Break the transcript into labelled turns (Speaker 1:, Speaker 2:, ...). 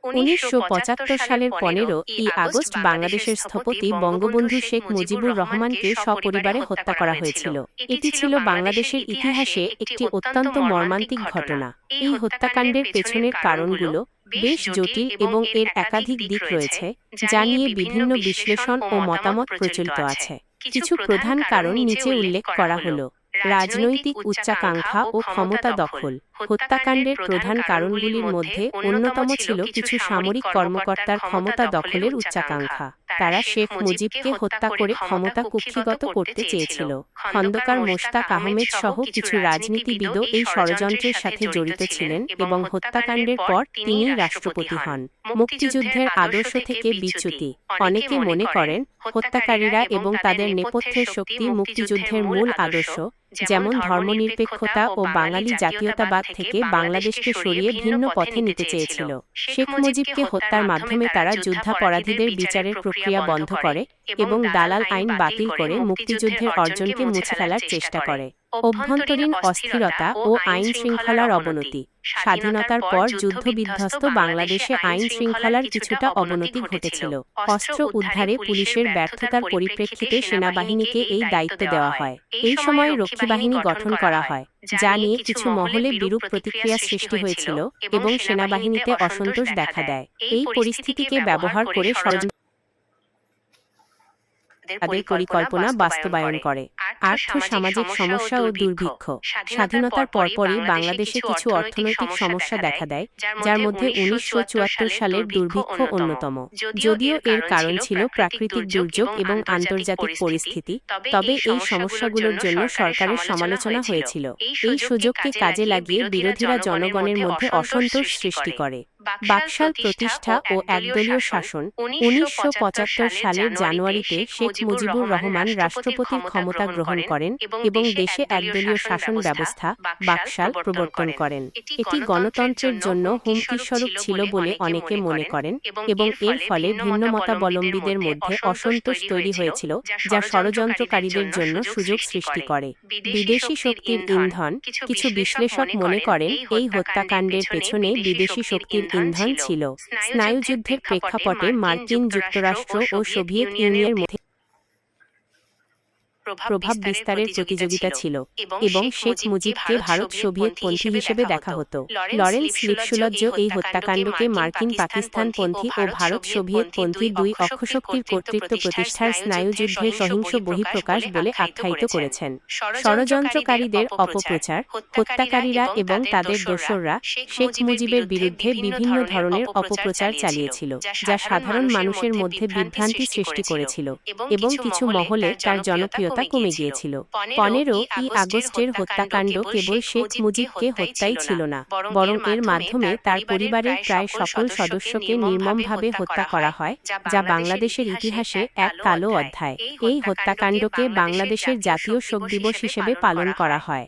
Speaker 1: ১৯৭৫ সালের ১৫ই আগস্ট বাংলাদেশের স্থপতি বঙ্গবন্ধু শেখ মুজিবুর রহমানকে সপরিবারে হত্যা করা হয়েছিল। এটি ছিল বাংলাদেশের ইতিহাসে একটি অত্যন্ত মর্মান্তিক ঘটনা। এই হত্যাকাণ্ডের পেছনের কারণগুলো বেশ জটিল এবং এর একাধিক দিক রয়েছে, যা নিয়ে বিভিন্ন বিশ্লেষণ ও মতামত প্রচলিত আছে। কিছু প্রধান কারণ নিচে উল্লেখ করা হলো। রাজনৈতিক উচ্চাকাঙ্ক্ষা ও ক্ষমতা দখল। হত্যাকাণ্ডের প্রধান কারণগুলির মধ্যে অন্যতম ছিল কিছু সামরিক কর্মকর্তার ক্ষমতা দখলের উচ্চাকাঙ্ক্ষা। তারা শেখ মুজিবকে হত্যা করে ক্ষমতা কুক্ষিগত করতে চেয়েছিল। খন্দকার মোশতাক আহমেদ সহ কিছু রাজনীতিবিদও এই ষড়যন্ত্রের সাথে জড়িত ছিলেন এবং হত্যাকাণ্ডের পর তিনিই রাষ্ট্রপতি হন। মুক্তিযুদ্ধের আদর্শ থেকে বিচ্যুতি। অনেকে মনে করেন হত্যাকারীরা এবং তাদের নেপথ্যের শক্তি মুক্তিযুদ্ধের মূল আদর্শ, যেমন ধর্মনিরপেক্ষতা ও বাঙালি জাতীয়তাবাদ থেকে বাংলাদেশকে সরিয়ে ভিন্ন পথে নিতে চেয়েছিল। শেখ মুজিবকে হত্যার মাধ্যমে তারা যুদ্ধাপরাধীদের বিচারের প্রক্রিয়া বন্ধ করে এবং দালাল আইন বাতিল করে মুক্তিযুদ্ধের অর্জনকে মুছে ফেলার চেষ্টা করে। অভ্যন্তরীণ অস্থিরতা ও আইন শৃঙ্খলার অবনতি। স্বাধীনতার পর যুদ্ধবিধ্বস্ত বাংলাদেশে আইন শৃঙ্খলার কিছুটা অবনতি ঘটেছিল। অস্ত্র উদ্ধারে পুলিশের ব্যর্থতার পরিপ্রেক্ষিতে সেনাবাহিনীকে এই দায়িত্ব দেওয়া হয়। এই সময় রক্ষী বাহিনী গঠন করা হয়, যা নিয়ে কিছু মহলে বিরূপ প্রতিক্রিয়া সৃষ্টি হয়েছিল এবং সেনাবাহিনীতে অসন্তোষ দেখা দেয়। এই পরিস্থিতিকে ব্যবহার করে তাদের পরিকল্পনা বাস্তবায়ন করে। আর্থ সামাজিক সমস্যা ও দুর্ভিক্ষ। স্বাধীনতার পরপরই বাংলাদেশে কিছু অর্থনৈতিক সমস্যা দেখা দেয়, যার মধ্যে ১৯৭৪ সালের দুর্ভিক্ষ অন্যতম। যদিও এর কারণ ছিল প্রাকৃতিক দুর্যোগ এবং আন্তর্জাতিক পরিস্থিতি, তবে এই সমস্যাগুলোর জন্য সরকারের সমালোচনা হয়েছিল। এই সুযোগকে কাজে লাগিয়ে বিরোধীরা জনগণের মধ্যে অসন্তোষ সৃষ্টি করে। বাকশাল প্রতিষ্ঠা ও একদলীয় শাসন। ১৯৭৫ সালের জানুয়ারিতে শেখ মুজিবুর রহমান রাষ্ট্রপতির ক্ষমতা গ্রহণ করেন এবং দেশে একদলীয় শাসন ব্যবস্থা বাকশাল প্রবর্তন করেন। এটি গণতন্ত্রের জন্য হুমকিস্বরূপ ছিল বলে অনেকে মনে করেন এবং এর ফলে ভিন্নমতাবলম্বীদের মধ্যে অসন্তোষ তৈরি হয়েছিল, যা ষড়যন্ত্রকারীদের জন্য সুযোগ সৃষ্টি করে। বিদেশি শক্তির ইন্ধন। কিছু বিশ্লেষক মনে করেন এই হত্যাকাণ্ডের পেছনে বিদেশি শক্তির ইন্ধন ছিল। স্নায়ুযুদ্ধের প্রেক্ষাপটে মার্কিন যুক্তরাষ্ট্র ও সোভিয়েত ইউনিয়নের মধ্যে প্রভাব বিস্তারের প্রতিযোগিতা ছিল এবং শেখ মুজিবকে ভারত সোভিয়েত পন্থী হিসেবে দেখা হতো। লরেন্স লিপসুলজ্জ এই হত্যাকাণ্ডকে মার্কিন পাকিস্তানপন্থী ও ভারত সোভিয়েত পন্থী দুই অক্ষশক্তির কর্তৃত্ব প্রতিষ্ঠার স্নায়ুযুদ্ধের সহিংস বহিঃপ্রকাশ বলে আখ্যায়িত করেছেন। ষড়যন্ত্রকারীদের অপপ্রচার। হত্যাকারীরা এবং তাদের দোসররা শেখ মুজিবের বিরুদ্ধে বিভিন্ন ধরনের অপপ্রচার চালিয়েছিল, যা সাধারণ মানুষের মধ্যে বিভ্রান্তি সৃষ্টি করেছিল এবং কিছু মহলে তার জনপ্রিয়তা কমে গিয়েছিল। ১৫ই আগস্টের হত্যাকাণ্ড কেবল শেখ মুজিবকে হত্যাই ছিল না, বরং এর মাধ্যমে তার পরিবারের প্রায় সকল সদস্যকে নির্মমভাবে হত্যা করা হয়, যা বাংলাদেশের ইতিহাসে এক কালো অধ্যায়। এই হত্যাকাণ্ডকে বাংলাদেশের জাতীয় শোক দিবস হিসেবে পালন করা হয়।